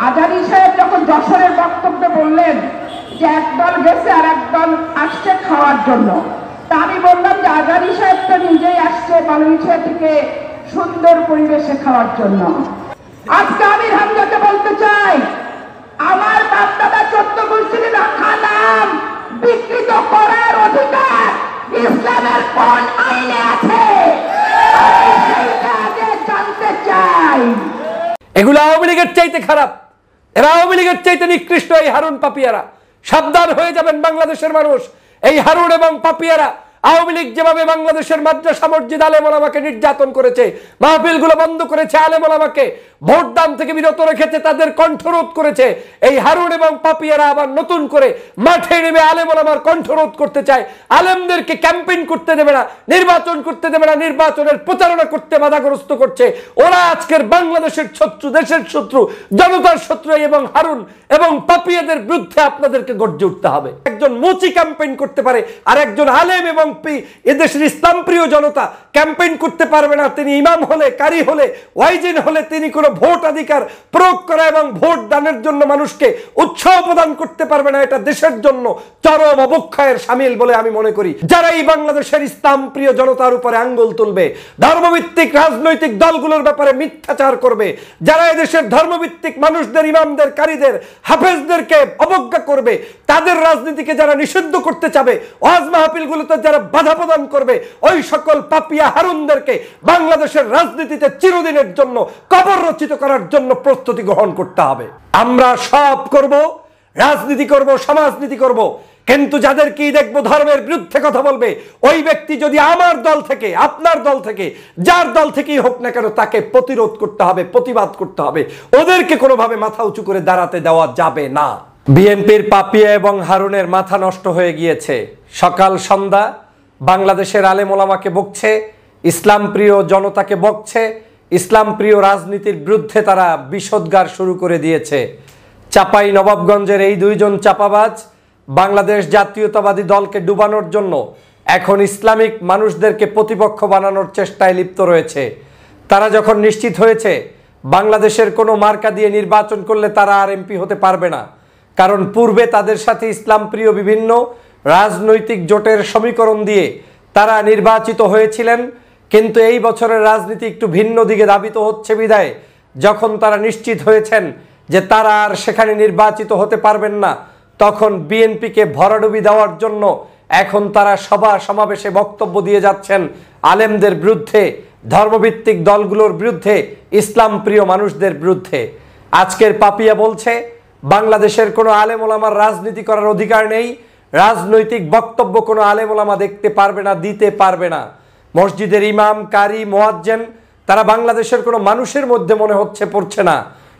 আজারি সাহেব যখন যশোরের বক্তব্যে বললেন যে একদল গেছে আর একদল আসছে খাওয়ার জন্য, তা আমি বললাম যে আজারি সাহেব তো নিজেই আসছে মালয়েশিয়া থেকে সুন্দর পরিবেশে খাওয়ার জন্য। আজকে আমির হামজাকে বলতে চাই, আমার বাপ দাদা 14 গোষ্ঠীর রাখা নাম বিকৃত করার অধিকার ইসলামের কোন আইনে আছে? সেইটা আগে জানতে চাই। এগুলো আওয়ামী লীগের চাইতে খারাপ, এরা আওয়ামী লীগের চাইতে নিকৃষ্ট। এই হারুন পাপিয়ারা, সাবধান হয়ে যাবেন বাংলাদেশের মানুষ। এই হারুন এবং পাপিয়ারা আওয়ামী লীগ যেভাবে বাংলাদেশের মাদ্রাসা মসজিদ আলেম ওলামাকে নির্যাতন করেছে, মাহফিলগুলো বন্ধ করেছে, আলেম ওলামাকে ভোট দান থেকে বিরত রেখেছে, তাদের কণ্ঠরোধ করেছে, এই হারুন এবং পাপিয়ারা আবার নতুন করে মাঠে নেমে আলেম ওলামার কণ্ঠরোধ করতে চায়। আলেমদেরকে ক্যাম্পেইন করতে দেবে না, নির্বাচন করতে দেবে না, নির্বাচনের প্রচারণা করতে বাধাগ্রস্ত করছে। ওরা আজকের বাংলাদেশের শত্রু, দেশের শত্রু, জনতার শত্রু। এবং হারুন এবং পাপিয়াদের বিরুদ্ধে আপনাদেরকে গর্জে উঠতে হবে। একজন মুচি ক্যাম্পেইন করতে পারে, আর একজন আলেম এবং এদেশের ইসলাম প্রিয় জনতা ক্যাম্পেইন করতে পারবে না। তিনি ইমাম হলে, কারি হলে, ওয়াইজিন হলে তিনি কোনো ভোট অধিকার প্রয়োগ করা এবং ভোট দানের জন্য মানুষকে উৎসাহ প্রদান করতে পারবে না। এটা দেশের জন্য চরম অবক্ষয়ের শামিল বলে আমি মনে করি। যারা এই বাংলাদেশের ইসলাম প্রিয় জনতার উপরে আঙ্গুল তুলবে, ধর্মভিত্তিক রাজনৈতিক দলগুলোর ব্যাপারে মিথ্যাচার করবে, যারা এদেশের ধর্মভিত্তিক মানুষদের, ইমামদের, কারীদের, হাফেজদেরকে অবজ্ঞা করবে, তাদের রাজনীতিকে যারা নিষিদ্ধ করতে চাবে, ওয়াজ মাহফিলগুলোতে যারা বাধা প্রদান করবে, ওই সকল পাপিয়া হারুনদেরকে বাংলাদেশের রাজনীতিতে চিরদিনের জন্য কবর রচিত করার জন্য প্রস্তুতি গ্রহণ করতে হবে। আমরা সব করব, রাজনীতি করব, সমাজনীতি করব, কিন্তু যাদেরকেই দেখবো ধর্মের বিরুদ্ধে কথা বলবে, ওই ব্যক্তি যদি আমার দল থেকে, আপনার দল থেকে, যার দল থেকেই হোক না কেন, তাকে প্রতিরোধ করতে হবে, প্রতিবাদ করতে হবে। ওদেরকে কোনোভাবে মাথা উঁচু করে দাঁড়াতে দেওয়া যাবে না। বিএনপির পাপিয়া এবং হারুনের মাথা নষ্ট হয়ে গিয়েছে। সকাল সন্ধ্যা বাংলাদেশের আলেম ওলামাকে বকছে, ইসলাম প্রিয় জনতাকে বকছে, ইসলাম প্রিয় রাজনীতির বিরুদ্ধে তারা বিষোদ্গার শুরু করে দিয়েছে। চাপাই নবাবগঞ্জের এই দুইজন চাপাবাজ বাংলাদেশ জাতীয়তাবাদী দলকে ডুবানোর জন্য এখন ইসলামিক মানুষদেরকে প্রতিপক্ষ বানানোর চেষ্টায় লিপ্ত রয়েছে। তারা যখন নিশ্চিত হয়েছে বাংলাদেশের কোনো মার্কা দিয়ে নির্বাচন করলে তারা আর এমপি হতে পারবে না, কারণ পূর্বে তাদের সাথে ইসলাম প্রিয় বিভিন্ন রাজনৈতিক জোটের সমীকরণ দিয়ে তারা নির্বাচিত হয়েছিলেন, কিন্তু এই বছরের রাজনীতি একটু ভিন্ন দিকে ধাবিত হচ্ছে বিধায় যখন তারা নিশ্চিত হয়েছেন যে তারা আর সেখানে নির্বাচিত হতে পারবেন না, তখন বিএনপিকে ভরাডুবি দেওয়ার জন্য এখন তারা সভা সমাবেশে বক্তব্য দিয়ে যাচ্ছেন আলেমদের বিরুদ্ধে, ধর্মভিত্তিক দলগুলোর বিরুদ্ধে, ইসলাম প্রিয় মানুষদের বিরুদ্ধে। আজকের পাপিয়া বলছে বাংলাদেশের কোনো আলেম ওলামার রাজনীতি করার অধিকার নেই, রাজনৈতিক বক্তব্য কোনো আলেম ওলামা দেখতে পারবে না, দিতে পারবে না। মসজিদের ইমাম, কারি, মুয়াজ্জিন তারা বাংলাদেশের কোনো মানুষের মধ্যে মনে হচ্ছে পড়ছে না।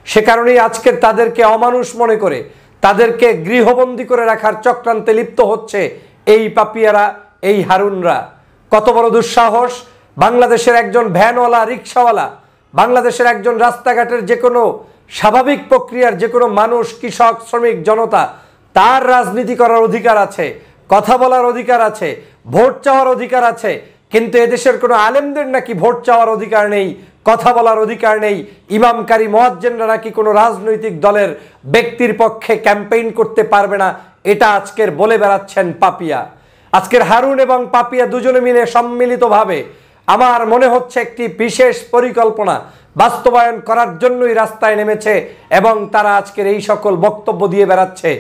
সে কারণেই আজকের তাদেরকে অমানুষ মনে করে তাদেরকে গৃহবন্দী করে রাখার চক্রান্তে লিপ্ত হচ্ছে এই পাপিয়ারা, এই হারুনরা। কত বড় দুঃসাহস! বাংলাদেশের একজন ভ্যানওয়ালা, রিক্সাওয়ালা, বাংলাদেশের একজন রাস্তাঘাটের যে কোনো স্বাভাবিক প্রক্রিয়ার যে কোনো মানুষ, কৃষক, শ্রমিক, জনতা, তার রাজনীতি করার অধিকার আছে, কথা বলার অধিকার আছে, ভোট চাওয়ার অধিকার আছে। কিন্তু এদেশের কোনো আলেমদের নাকি ভোট চাওয়ার অধিকার নেই, কথা বলার অধিকার নেই। ইমামকারী মুয়াজ্জিনরা নাকি কোনো রাজনৈতিক দলের ব্যক্তির পক্ষে ক্যাম্পেইন করতে পারবে না, এটা আজকের বলে বেড়াচ্ছেন পাপিয়া। আজকের হারুন এবং পাপিয়া দুজনে মিলে সম্মিলিতভাবে আমার মনে হচ্ছে একটি বিশেষ পরিকল্পনা বাস্তবায়ন করার জন্যই রাস্তায় নেমেছে এবং তারা আজকের এই সকল বক্তব্য দিয়ে বেড়াচ্ছে।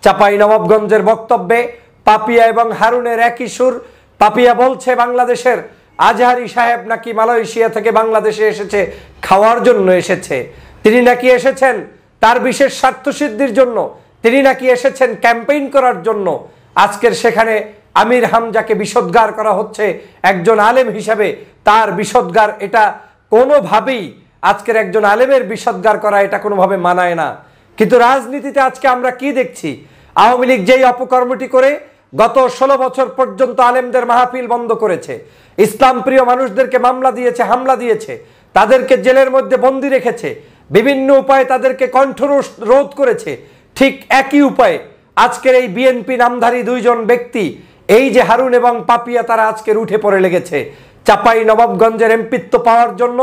চাপাই নবাবগঞ্জের বক্তব্যে পাপিয়া এবং হারুনের একই সুর। পাপিয়া বলছে বাংলাদেশের আজহারি সাহেব নাকি মালয়েশিয়া থেকে বাংলাদেশে এসেছে, খাওয়ার জন্য এসেছে। তিনি নাকি এসেছেন তার বিশেষ স্বার্থসিদ্ধির জন্য, তিনি নাকি এসেছেন ক্যাম্পেইন করার জন্য। আজকের সেখানে আমির হামজাকে বিষোদ্গার করা হচ্ছে একজন আলেম হিসাবে। তার বিষোদ্গার এটা কোনোভাবেই, আজকের একজন আলেমের বিষোদ্গার করা এটা কোনোভাবে মানায় না। কিন্তু রাজনীতিতে আজকে আমরা কি দেখছি? আওয়ামী লীগ যেই অপকর্মটি করে গত 16 বছর পর্যন্ত আলেমদের মাহফিল বন্ধ করেছে, ইসলাম প্রিয় মানুষদেরকে মামলা দিয়েছে, হামলা দিয়েছে, তাদেরকে জেলের মধ্যে বন্দী রেখেছে, বিভিন্ন উপায়ে তাদেরকে কণ্ঠরোধ করেছে, ঠিক একই উপায়ে আজকের এই বিএনপি নামধারী দুইজন ব্যক্তি, এই যে হারুন এবং পাপিয়া, তারা আজকের উঠে পড়ে লেগেছে চাপাই নবাবগঞ্জের এমপিত্ব পাওয়ার জন্য।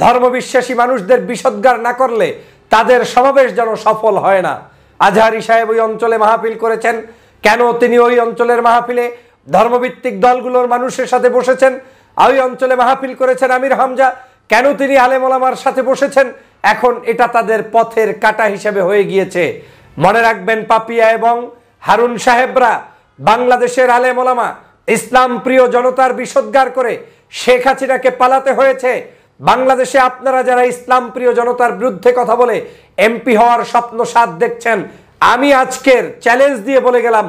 ধর্মবিশ্বাসী মানুষদের বিষোদ্গার না করলে তাদের সমাবেশ যেন সফল হয় না। আজহারী সাহেব ওই অঞ্চলে মাহফিল করেছেন, কেন তিনি ওই অঞ্চলের মাহফিলে ধর্মভিত্তিক দলগুলোর মানুষের সাথে বসেছেন? ওই অঞ্চলে মাহফিল করেছেন আমির হামজা, কেন তিনি আলেম ওলামার সাথে বসেছেন? এখন এটা তাদের পথের কাঁটা হিসেবে হয়ে গিয়েছে। মনে রাখবেন, পাপিয়া এবং হারুন সাহেবরা বাংলাদেশের আলেম ওলামা, ইসলাম প্রিয় জনতার বিষোদ্গার করে শেখ হাসিনাকে পালাতে হয়েছে। বাংলাদেশে আপনারা যারা ইসলাম প্রিয় জনতার বিরুদ্ধে কথা বলে এমপি হওয়ার স্বপ্ন সাথ দেখছেন, আমি আজকের চ্যালেঞ্জ দিয়ে বলে গেলাম,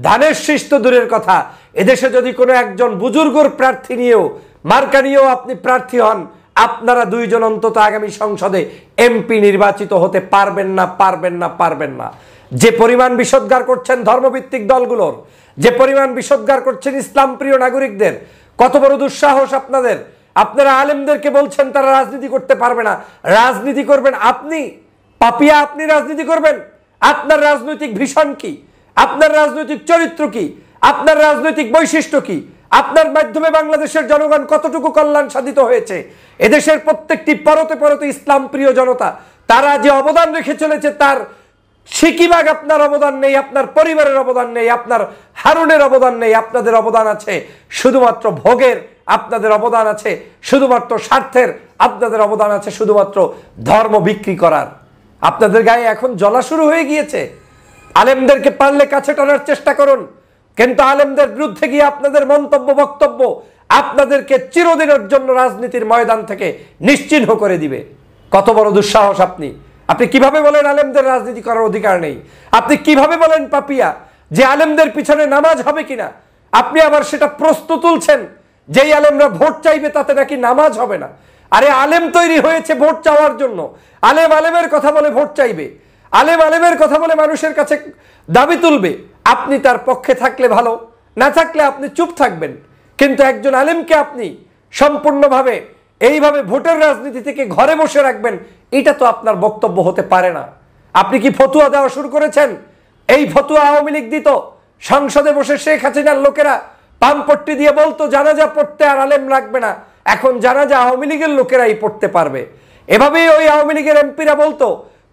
ধানের শীষ তো দূরের কথা, এদেশে যদি কোনো একজন বুজুর্গর প্রার্থী নিয়েও, মার্কা নিয়েও আপনি প্রার্থী হন, আপনারা দুইজন অন্তত আগামী সংসদে এমপি নির্বাচিত হতে পারবেন না, পারবেন না, পারবেন না। যে পরিমাণ বিষোদ্গার করছেন ধর্মভিত্তিক দলগুলোর, যে পরিমাণ বিষোদ্গার করছেন ইসলাম প্রিয় নাগরিকদের, কত বড় দুঃসাহস আপনাদের! আপনারা আলেমদেরকে বলছেন তারা রাজনীতি করতে পারবে না। রাজনীতি করবেন আপনি, পাপিয়া, আপনি রাজনীতি করবেন? আপনার রাজনৈতিক ভিশন কি? আপনার রাজনৈতিক চরিত্র কি? আপনার রাজনৈতিক বৈশিষ্ট্য কি? আপনার মাধ্যমে বাংলাদেশের জনগণ কতটুকু কল্যাণ সাধিত হয়েছে? এদেশের প্রত্যেকটি পরতে পরতে ইসলাম প্রিয় জনতা তারা যে অবদান রেখে চলেছে, তার সিকিভাগ আপনার অবদান নেই, আপনার পরিবারের অবদান নেই, আপনার হারুনের অবদান নেই। আপনাদের অবদান আছে শুধুমাত্র ভোগের, আপনাদের অবদান আছে শুধুমাত্র স্বার্থের, আপনাদের অবদান আছে শুধুমাত্র ধর্ম বিক্রি করার। আপনাদের গায়ে এখন জ্বলা শুরু হয়ে গিয়েছে। আলেমদেরকে পারলে কাছে টানার চেষ্টা করুন, কিন্তু আলেমদের বিরুদ্ধে গিয়ে আপনাদের মন্তব্য, বক্তব্য আপনাদেরকে চিরদিনের জন্য রাজনীতির ময়দান থেকে নিশ্চিহ্ন করে দিবে। কত বড় দুঃসাহস! আপনি কিভাবে বলেন আলেমদের রাজনীতি করার অধিকার নেই? আপনি কিভাবে বলেন, পাপিয়া, যে আলেমদের পিছনে নামাজ হবে কিনা? আপনি আবার সেটা প্রশ্ন তুলছেন, যেই আলেমরা ভোট চাইবে তাতে নাকি নামাজ হবে না। আরে আলেম তৈরি হয়েছে ভোট চাওয়ার জন্য। আলেম আলেমের কথা বলে ভোট চাইবে, আলেম আলেমের কথা বলে মানুষের কাছে দাবি তুলবে। আপনি তার পক্ষে থাকলে ভালো, না থাকলে আপনি চুপ থাকবেন। কিন্তু একজন আলেমকে আপনি সম্পূর্ণভাবে এইভাবে ভোটের রাজনীতি থেকে ঘরে বসে রাখবেন, এটা তো আপনার বক্তব্য হতে পারে না। আপনি কি ফতুয়া দেওয়া শুরু করেছেন? এই ফতুয়া আওয়ামী লীগ দিত। সংসদে বসে শেখ হাসিনার লোকেরা পামপট্টি দিয়ে বলতো জানাজা পড়তে আর আলেম লাগবে না, এখন জানাজা আওয়ামী লীগের লোকেরাই পড়তে পারবে। এভাবেই ওই আওয়ামী লীগের এমপিরা বলতো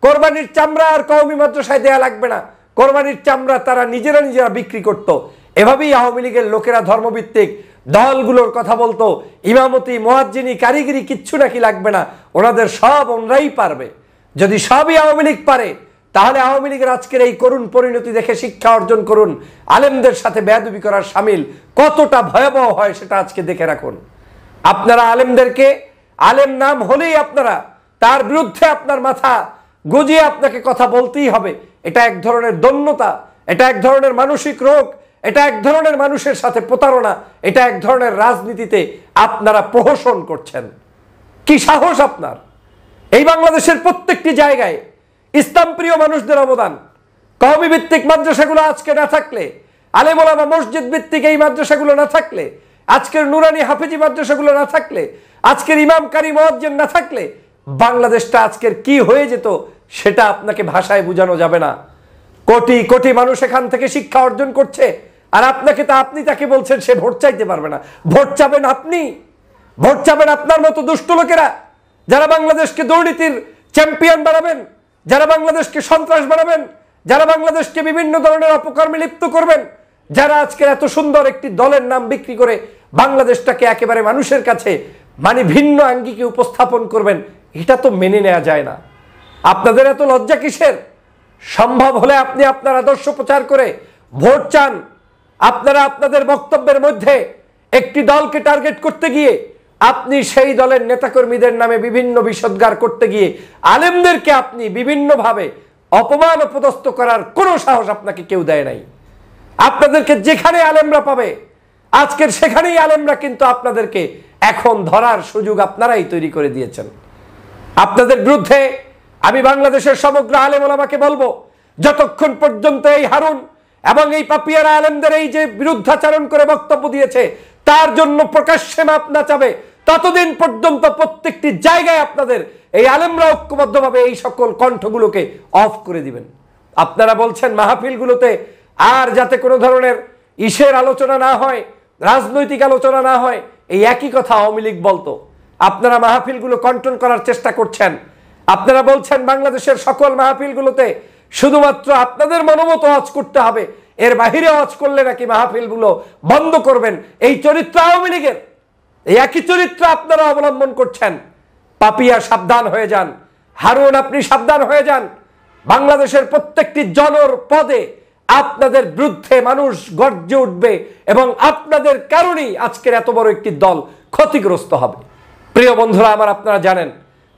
কোরবানির চামড়া আর কওমি মাদ্রাসায় দেয়া লাগবে না, কোরবানির চামড়া তারা নিজেরা বিক্রি করত। এভাবেই আওয়ামী লীগের লোকেরা ধর্মভিত্তিক দলগুলোর কথা বলতো, ইমামতি, মুয়াজ্জিনি, কারিগরি কিচ্ছু নাকি লাগবে না, ওনাদের সব ওনরাই পারবে। যদি সবই আওয়ামী লীগ পারে, তাহলে আওয়ামী লীগের আজকের এই করুণ পরিণতি দেখে শিক্ষা অর্জন করুন। আলেমদের সাথে বেয়াদবি করার শামিল কতটা ভয়াবহ হয় সেটা আজকে দেখে রাখুন। আপনারা আলেমদেরকে, আলেম নাম হলেই আপনারা তার বিরুদ্ধে আপনার মাথা গুজিয়ে আপনাকে কথা বলতেই হবে। এটা এক ধরনের দন্যতা, এটা এক ধরনের মানসিক রোগ, এটা এক ধরনের মানুষের সাথে প্রতারণা, এটা এক ধরনের রাজনীতিতে আপনারা প্রহসন করছেন। কি সাহস আপনার! এই বাংলাদেশের প্রত্যেকটি জায়গায় ইসলাম প্রিয় মানুষদের অবদান, কওমি ভিত্তিক মাদ্রাসাগুলো আজকে না থাকলে, আলেম ওলামা মসজিদ ভিত্তিক এই মাদ্রাসাগুলো না থাকলে, আজকের নুরানি হাফেজি মাদ্রাসাগুলো না থাকলে, আজকের ইমাম কারি মুয়াজ্জিন না থাকলে, বাংলাদেশটা আজকের কি হয়ে যেত সেটা আপনাকে ভাষায় বোঝানো যাবে না। কোটি কোটি মানুষ এখান থেকে শিক্ষা অর্জন করছে, আর আপনি তাকে বলছেন সে ভোট চাইতে পারবে না। ভোট চাবেন আপনি, ভোট চাবেন আপনার মতো দুষ্ট লোকেরা, যারা বাংলাদেশকে দুর্নীতির চ্যাম্পিয়ন বানাবেন, যারা বাংলাদেশকে সন্ত্রাস বানাবেন, যারা বাংলাদেশকে বিভিন্ন ধরনের অপকর্মে লিপ্ত করবেন, যারা আজকে এত সুন্দর একটি দলের নাম বিক্রি করে বাংলাদেশটাকে একেবারে মানুষের কাছে ভিন্ন আঙ্গিকে উপস্থাপন করবেন, এটা তো মেনে নেওয়া যায় না। আপনাদের এত লজ্জা কিসের? সম্ভব হলে আপনি আপনার আদর্শ প্রচার করে ভোট চান। আপনারা আপনাদের বক্তব্যের মধ্যে একটি দলকে টার্গেট করতে গিয়ে, আপনি সেই দলের নেতাকর্মীদের নামে বিভিন্ন বিষোদ্গার করতে গিয়ে আলেমদেরকে আপনি বিভিন্নভাবে অপমান অপদস্থ করার কোনো সাহস আপনাকে কেউ দেয় নাই। আপনাদেরকে যেখানে আলেমরা পাবে আজকের সেখানেই আলেমরা কিন্তু আপনাদেরকে এখন ধরার সুযোগ আপনারাই তৈরি করে দিয়েছেন। আপনাদের বিরুদ্ধে আমি বাংলাদেশের সমগ্র আলেম ওলামাকে বলবো, যতক্ষণ পর্যন্ত এই হারুন এবং এই পাপিয়ারা আলেমদের এই যে বিরুদ্ধাচরণ করে বক্তব্য দিয়েছে তার জন্য প্রকাশ্যে মাপ না চাবে, ততদিন পর্যন্ত প্রত্যেকটি জায়গায় আপনাদের এই আলেমরা ঐক্যবদ্ধভাবে এই সকল কণ্ঠগুলোকে অফ করে দিবেন। আপনারা বলছেন মাহফিলগুলোতে আর যাতে কোনো ধরনের ইসের আলোচনা না হয়, রাজনৈতিক আলোচনা না হয়, এই একই কথা আওয়ামী লীগ বলতো। আপনারা মাহফিলগুলো কন্ট্রোল করার চেষ্টা করছেন। আপনারা বলছেন বাংলাদেশের সকল মাহফিলগুলোতে শুধুমাত্র আপনাদের মনোমত ওয়াজ করতে হবে, এর বাহিরে ওয়াজ করলে নাকি মাহফিলগুলো বন্ধ করবেন। এই চরিত্র আওয়ামী লীগের, এই একই চরিত্র আপনারা অবলম্বন করছেন। পাপিয়া সাবধান হয়ে যান, হারুন আপনি সাবধান হয়ে যান। বাংলাদেশের প্রত্যেকটি জনপদে আপনাদের বিরুদ্ধে মানুষ গর্জে উঠবে এবং আপনাদের কারণেই আজকের এত বড় একটি দল ক্ষতিগ্রস্ত হবে। প্রিয় বন্ধুরা আমার, আপনারা জানেন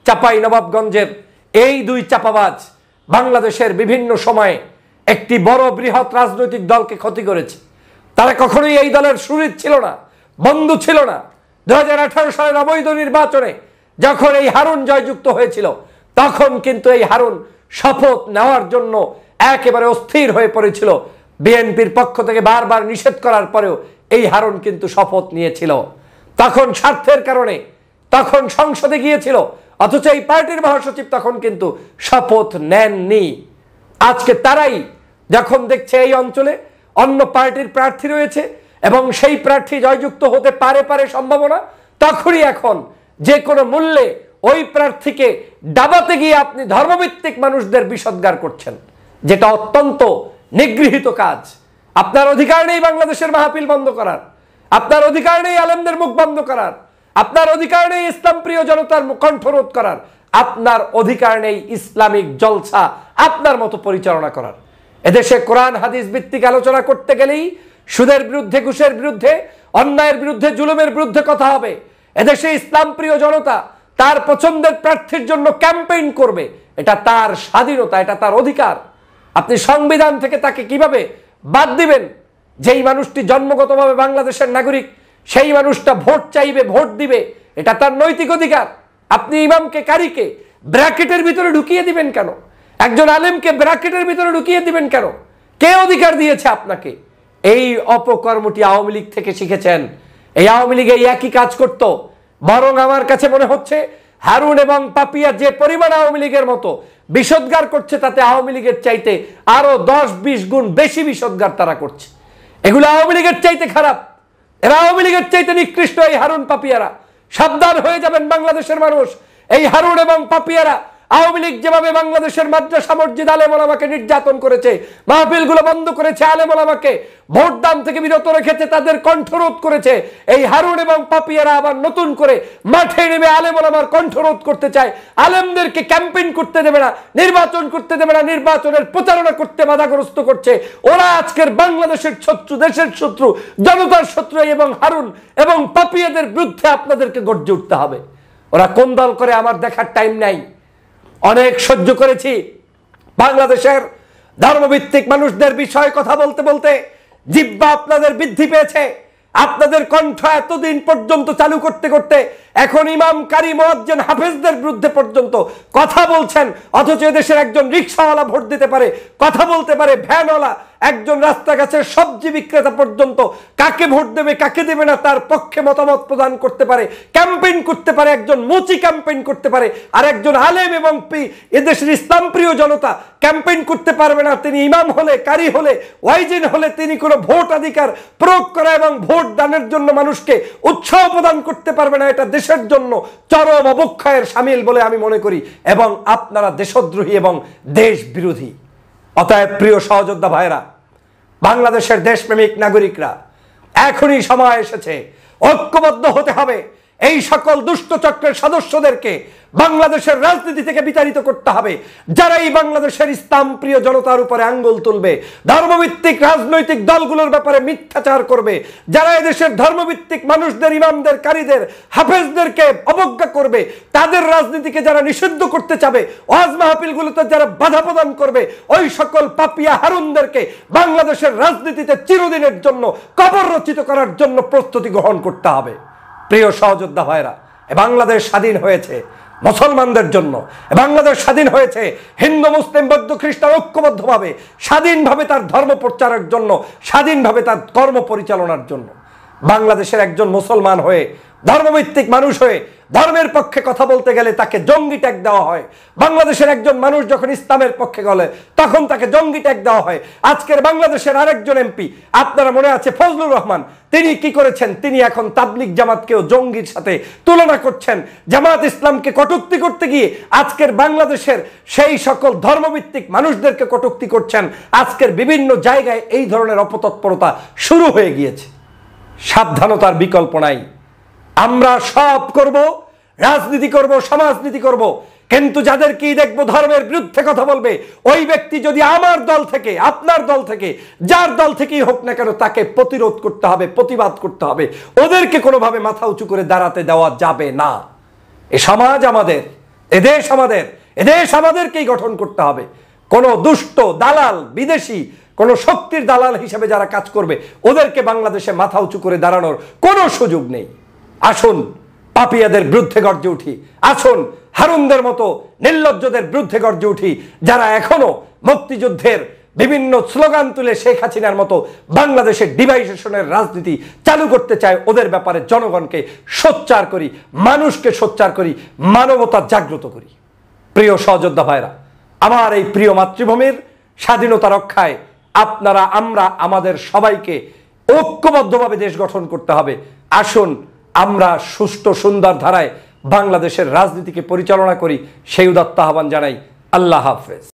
চাপাই নবাবগঞ্জের এই দুই চাপাবাজ বাংলাদেশের বিভিন্ন সময়ে একটি বড় বৃহৎ রাজনৈতিক দলকে ক্ষতি করেছে। তারা কখনোই এই দলের শরীর ছিল না, বন্ধু ছিল না। 2018 সালের অবৈধ নির্বাচনে যখন এই হারুন জয়যুক্ত হয়েছিল, তখন কিন্তু এই হারুন শপথ নেওয়ার জন্য একেবারে অস্থির হয়ে পড়েছিল। বিএনপির পক্ষ থেকে বারবার নিষেধ করার পরেও এই হারুন কিন্তু শপথ নিয়েছিল। তখন স্বার্থের কারণে তখন সংসদে গিয়েছিল, অথচ এই পার্টির মহাসচিব তখন কিন্তু শপথ নেননি। আজকে তারাই যখন দেখছে এই অঞ্চলে অন্য পার্টির প্রার্থী রয়েছে এবং সেই প্রার্থী জয়যুক্ত হতে পারে সম্ভাবনা, তখনই এখন যে কোনো মূল্যে ওই প্রার্থীকে দাবাতে গিয়ে আপনি ধর্মভিত্তিক মানুষদের বিষোদ্গার করছেন, যেটা অত্যন্ত নিগৃহীত কাজ। আপনার অধিকার নেই বাংলাদেশের মাহফিল বন্ধ করার, আপনার অধিকার নেই আলেমদের মুখ বন্ধ করার, আপনার অধিকার নেই ইসলাম প্রিয় জনতার কণ্ঠরোধ করার, আপনার অধিকার নেই ইসলামিক জলসা আপনার মতো পরিচালনা করার। এদেশে কোরআন হাদিস ভিত্তিক আলোচনা করতে গেলেই সুদের বিরুদ্ধে, ঘুষের বিরুদ্ধে, অন্যায়ের বিরুদ্ধে, জুলুমের বিরুদ্ধে কথা হবে। এদেশে ইসলাম প্রিয় জনতা তার পছন্দের প্রার্থীর জন্য ক্যাম্পেইন করবে, এটা তার স্বাধীনতা, এটা তার অধিকার। আপনি সংবিধান থেকে তাকে কিভাবে বাদ দিবেন? যেই মানুষটি জন্মগতভাবে বাংলাদেশের নাগরিক, সেই মানুষটা ভোট চাইবে, ভোট দিবে, এটা তার নৈতিক অধিকার। আপনি ইমামকে, কারিকে ব্র্যাকেটের ভিতরে ঢুকিয়ে দিবেন কেন? একজন আলেমকে ব্র্যাকেটের ভিতরে ঢুকিয়ে দিবেন কেন? কে অধিকার দিয়েছে আপনাকে? এই অপকর্মটি আওয়ামী লীগ থেকে শিখেছেন। এই আওয়ামী লীগ এই একই কাজ করত। বরং আমার কাছে মনে হচ্ছে হারুন এবং পাপিয়া যে পরিমাণ আওয়ামী লীগের মতো বিষোদ্গার করছে, তাতে আওয়ামী লীগের চাইতে আরো 10-20 গুণ বেশি বিষোদ্গার তারা করছে। এগুলো আওয়ামী লীগের চাইতে খারাপ, এরা আওয়ামী লীগের চাইতে নিকৃষ্ট। এই হারুন পাপিয়ারা সাবধান হয়ে যাবেন বাংলাদেশের মানুষ। এই হারুন এবং পাপিয়ারা আওয়ামী লীগ যেভাবে বাংলাদেশের মাদ্রাসা মসজিদ আলেম ওলামাকে নির্যাতন করেছে, মাহফিলগুলো বন্ধ করেছে, আলেম ওলামাকে ভোট দান থেকে বিরত রেখেছে, তাদের কণ্ঠরোধ করেছে, এই হারুন এবং পাপিয়ারা আবার নতুন করে মাঠে নেমে আলেম ওলামার কণ্ঠরোধ করতে চায়। আলেমদেরকে ক্যাম্পেইন করতে দেবে না, নির্বাচন করতে দেবে না, নির্বাচনের প্রচারণা করতে বাধাগ্রস্ত করছে। ওরা আজকের বাংলাদেশের শত্রু, দেশের শত্রু, জনতার শত্রু। এবং হারুন এবং পাপিয়াদের বিরুদ্ধে আপনাদেরকে গর্জে উঠতে হবে। ওরা কোন দল করে আমার দেখার টাইম নাই। অনেক সহ্য করেছি। বাংলাদেশের ধর্মভিত্তিক মানুষদের বিষয়ে কথা বলতে বলতে জিহ্বা আপনাদের বৃদ্ধি পেয়েছে। আপনাদের কণ্ঠ এতদিন পর্যন্ত চালু করতে করতে এখন ইমাম, কারি, মুয়াজ্জিন, হাফেজদের বিরুদ্ধে পর্যন্ত কথা বলছেন। অথচ এদেশের একজন রিক্সাওয়ালা ভোট দিতে পারে, কথা বলতে পারে, ভ্যানওয়ালা, একজন রাস্তাঘাটের সবজি বিক্রেতা পর্যন্ত কাকে ভোট দেবে, কাকে দেবে না তার পক্ষে মতামত প্রদান করতে পারে, ক্যাম্পেইন করতে পারে, একজন মুচি ক্যাম্পেইন করতে পারে। আর একজন আলেম এবং এদেশের ইসলাম প্রিয় জনতা ক্যাম্পেইন করতে পারবে না। তিনি ইমাম হলে, কারি হলে, ওয়াইজিন হলে তিনি কোনো ভোট অধিকার প্রয়োগ করা এবং ভোট দানের জন্য মানুষকে উৎসাহ প্রদান করতে পারবে না। এটা দেশের জন্য চরম অবক্ষয়ের শামিল বলে আমি মনে করি। এবং আপনারা দেশদ্রোহী এবং দেশ বিরোধী। অতএব প্রিয় সহযোদ্ধা ভাইরা, বাংলাদেশের দেশপ্রেমিক নাগরিকরা, এখনই সময় এসেছে, ঐক্যবদ্ধ হতে হবে। এই সকল দুষ্ট চক্রের সদস্যদেরকে বাংলাদেশের রাজনীতি থেকে বিতাড়িত করতে হবে। যারা এই বাংলাদেশের ইসলাম প্রিয় জনতার উপরে আঙ্গুল তুলবে, ধর্মভিত্তিক রাজনৈতিক দলগুলোর ব্যাপারে মিথ্যাচার করবে, যারা এদেশের ধর্মভিত্তিক মানুষদের, ইমামদের, কারীদের, হাফেজদেরকে অবজ্ঞা করবে, তাদের রাজনীতিকে যারা নিষিদ্ধ করতে চাবে, ওয়াজ মাহফিলগুলোতে যারা বাধা প্রদান করবে, ওই সকল পাপিয়া হারুনদেরকে বাংলাদেশের রাজনীতিতে চিরদিনের জন্য কবর রচিত করার জন্য প্রস্তুতি গ্রহণ করতে হবে। প্রিয় সহযোদ্ধা ভাইরা, বাংলাদেশ স্বাধীন হয়েছে মুসলমানদের জন্য। বাংলাদেশ স্বাধীন হয়েছে হিন্দু, মুসলিম, বৌদ্ধ, খ্রিস্টান ঐক্যবদ্ধভাবে স্বাধীনভাবে তার ধর্ম প্রচারের জন্য, স্বাধীনভাবে তার কর্ম পরিচালনার জন্য। বাংলাদেশের একজন মুসলমান হয়ে, ধর্মভিত্তিক মানুষ হয়ে ধর্মের পক্ষে কথা বলতে গেলে তাকে জঙ্গি ট্যাগ দেওয়া হয়। বাংলাদেশের একজন মানুষ যখন ইসলামের পক্ষে বলে তখন তাকে জঙ্গি ট্যাগ দেওয়া হয়। আজকের বাংলাদেশের আরেকজন এমপি, আপনারা মনে আছে ফজলুর রহমান, তিনি কি করেছেন? তিনি এখন তাবলিগ জামাতকেও জঙ্গির সাথে তুলনা করছেন। জামাত ইসলামকে কটূক্তি করতে গিয়ে আজকের বাংলাদেশের সেই সকল ধর্মভিত্তিক মানুষদেরকে কটূক্তি করছেন। আজকের বিভিন্ন জায়গায় এই ধরনের অপতৎপরতা শুরু হয়ে গিয়েছে। সাবধানতার বিকল্প নাই। আমরা সব করব, রাজনীতি করব, সমাজনীতি করব, কিন্তু যাদেরকে দেখবো ধর্মের বিরুদ্ধে কথা বলবে, ওই ব্যক্তি যদি আমার দল থেকে, আপনার দল থেকে, যার দল থেকেই হোক না কেন, তাকে প্রতিরোধ করতে হবে, প্রতিবাদ করতে হবে। ওদেরকে কোনোভাবে মাথা উঁচু করে দাঁড়াতে দেওয়া যাবে না। এ সমাজ আমাদের, এদেশ আমাদের, এদেশ আমাদেরকেই গঠন করতে হবে। কোনো দুষ্ট দালাল, বিদেশি কোনো শক্তির দালাল হিসেবে যারা কাজ করবে, ওদেরকে বাংলাদেশে মাথা উঁচু করে দাঁড়ানোর কোনো সুযোগ নেই। আসুন পাপিয়াদের বিরুদ্ধে গর্জে উঠি, আসুন হারুনদের মতো নির্লজ্জদের বিরুদ্ধে গর্জে উঠি, যারা এখনো মুক্তিযুদ্ধের বিভিন্ন স্লোগান তুলে শেখ হাসিনার মতো বাংলাদেশের ডিভাইডেশনের রাজনীতি চালু করতে চায়। ওদের ব্যাপারে জনগণকে সোচ্চার করি, মানুষকে সোচ্চার করি, মানবতা জাগ্রত করি। প্রিয় সহযোদ্ধা ভাইরা, আমার এই প্রিয় মাতৃভূমির স্বাধীনতা রক্ষায় আপনারা, আমরা, আমাদের সবাইকে ঐক্যবদ্ধভাবে দেশ গঠন করতে হবে। আসুন আমরা সুষ্ঠু সুন্দর ধারায় বাংলাদেশের রাজনীতিকে পরিচালনা করি, সেই উদাত্ত আহ্বান জানাই। আল্লাহ হাফেজ।